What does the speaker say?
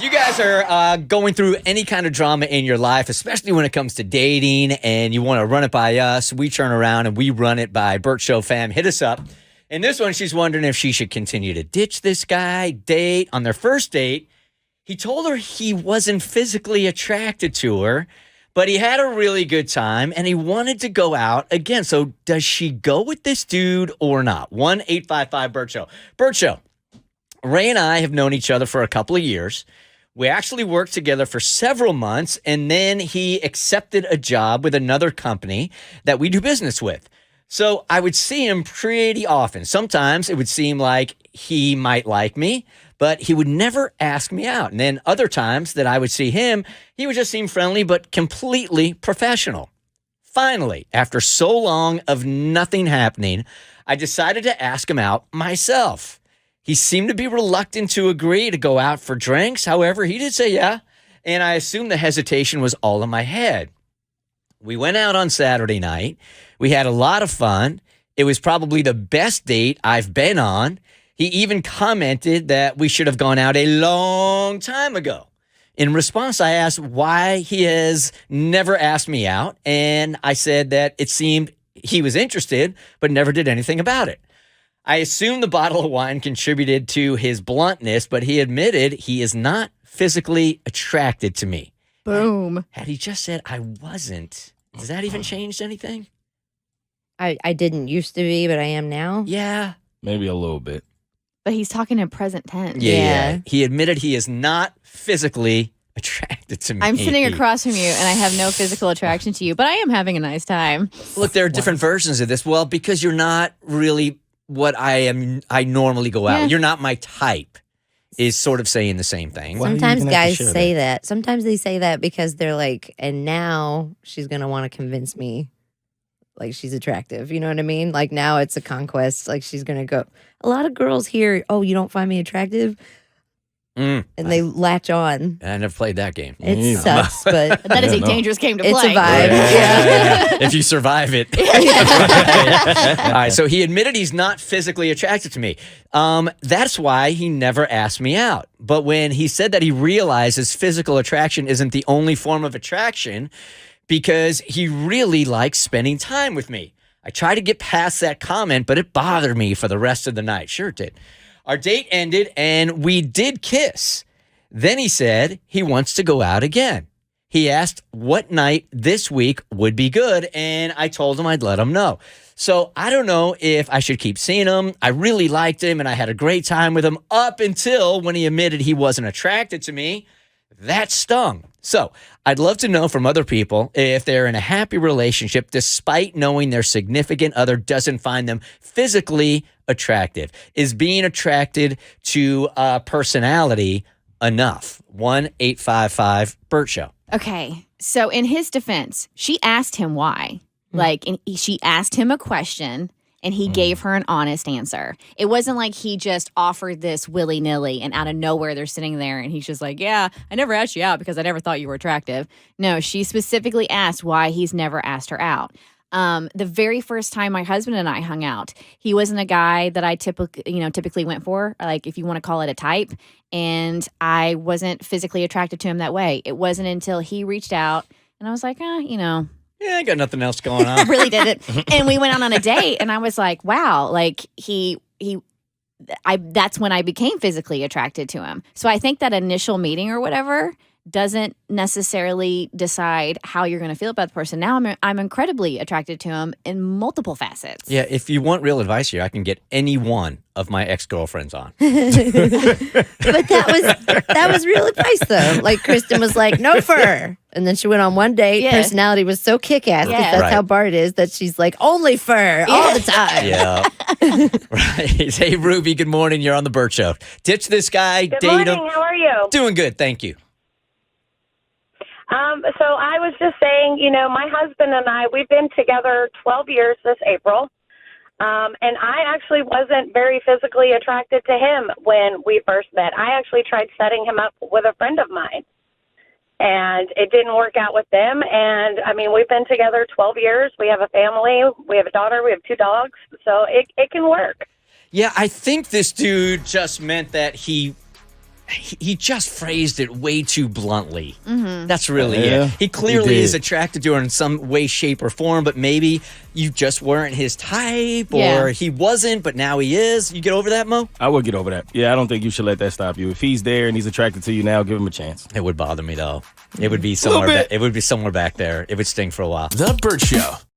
you guys are going through any kind of drama in your life, especially when it comes to dating, and you want to run it by us, we turn around and we run it by Bert Show fam. Hit us up. And this one, she's wondering if she should continue to ditch this guy, date. On their first date, he told her he wasn't physically attracted to her, but he had a really good time and he wanted to go out again. So does she go with this dude or not? 1-855-BERT Show. Bert Show. Ray and I have known each other for a couple of years. We actually worked together for several months, and then he accepted a job with another company that we do business with. So I would see him pretty often. Sometimes it would seem like he might like me, but he would never ask me out. And then other times that I would see him, he would just seem friendly, but completely professional. Finally, after so long of nothing happening, I decided to ask him out myself. He seemed to be reluctant to agree to go out for drinks. However, he did say yeah, and I assumed the hesitation was all in my head. We went out on Saturday night. We had a lot of fun. It was probably the best date I've been on. He even commented that we should have gone out a long time ago. In response, I asked why he has never asked me out, and I said that it seemed he was interested, but never did anything about it. I assume the bottle of wine contributed to his bluntness, but he admitted he is not physically attracted to me. Boom. Had he just said I wasn't, does that even change anything? I didn't used to be, but I am now. Yeah. Maybe a little bit. But he's talking in present tense. Yeah. He admitted he is not physically attracted to me. I'm sitting across from you, and I have no physical attraction to you, but I am having a nice time. Look, there are different versions of this. Well, because you're not really what I normally go out. Yeah. You're not my type, is sort of saying the same thing. Sometimes guys say that. Sometimes they say that because they're like, and now she's going to want to convince me like she's attractive. You know what I mean? Like now it's a conquest. Like she's going to go. A lot of girls hear, oh, you don't find me attractive? And they latch on. I never played that game. It sucks, but that is a dangerous game to play. It's a vibe. Yeah. If you survive it. All right, so he admitted he's not physically attracted to me. That's why he never asked me out. But when he said that he realizes physical attraction isn't the only form of attraction because he really likes spending time with me. I tried to get past that comment, but it bothered me for the rest of the night. Sure it did. Our date ended, and we did kiss. Then he said he wants to go out again. He asked what night this week would be good, and I told him I'd let him know. So I don't know if I should keep seeing him. I really liked him, and I had a great time with him up until when he admitted he wasn't attracted to me. That stung. So I'd love to know from other people if they're in a happy relationship despite knowing their significant other doesn't find them physically attractive. Is being attracted to personality enough? 1-855-BERT Show. Okay, so in his defense, she asked him why. She asked him a question, and he gave her an honest answer. It wasn't like he just offered this willy-nilly, and out of nowhere they're sitting there, and he's just like, yeah, I never asked you out because I never thought you were attractive. No, she specifically asked why he's never asked her out. The very first time my husband and I hung out, he wasn't a guy that I typically went for, like if you want to call it a type, and I wasn't physically attracted to him that way. It wasn't until he reached out, and I was like, Yeah, I got nothing else going on. I really didn't. And we went out on a date, and I was like, wow, like that's when I became physically attracted to him. So I think that initial meeting or whatever doesn't necessarily decide how you're going to feel about the person. Now I'm incredibly attracted to him in multiple facets. Yeah, if you want real advice here, I can get any one of my ex-girlfriends on. But that was real advice though. Like Kristen was like, no fur. And then she went on one date. Yeah. Personality was so kick-ass because that's how Bart is, that she's like, only fur all the time. Yeah. Right. Hey, Ruby, good morning. You're on the Bert Show. Ditch this guy. Good date morning. him. How are you? Doing good. Thank you. So I was just saying, my husband and I, we've been together 12 years this April. And I actually wasn't very physically attracted to him when we first met. I actually tried setting him up with a friend of mine. And it didn't work out with them. And, we've been together 12 years. We have a family. We have a daughter. We have 2 dogs. So it can work. Yeah, I think this dude just meant that he he just phrased it way too bluntly. Mm-hmm. That's really Yeah, it. He clearly he is did. attracted to her in some way, shape, or form, but maybe you just weren't his type, or Yeah. he wasn't, but now he is. You get over that, Mo? I would get over that. Yeah, I don't think you should let that stop you. If he's there and he's attracted to you now, give him a chance. It would bother me though. It would be somewhere. bit. It would be somewhere back there. It would sting for a while. The Bert Show.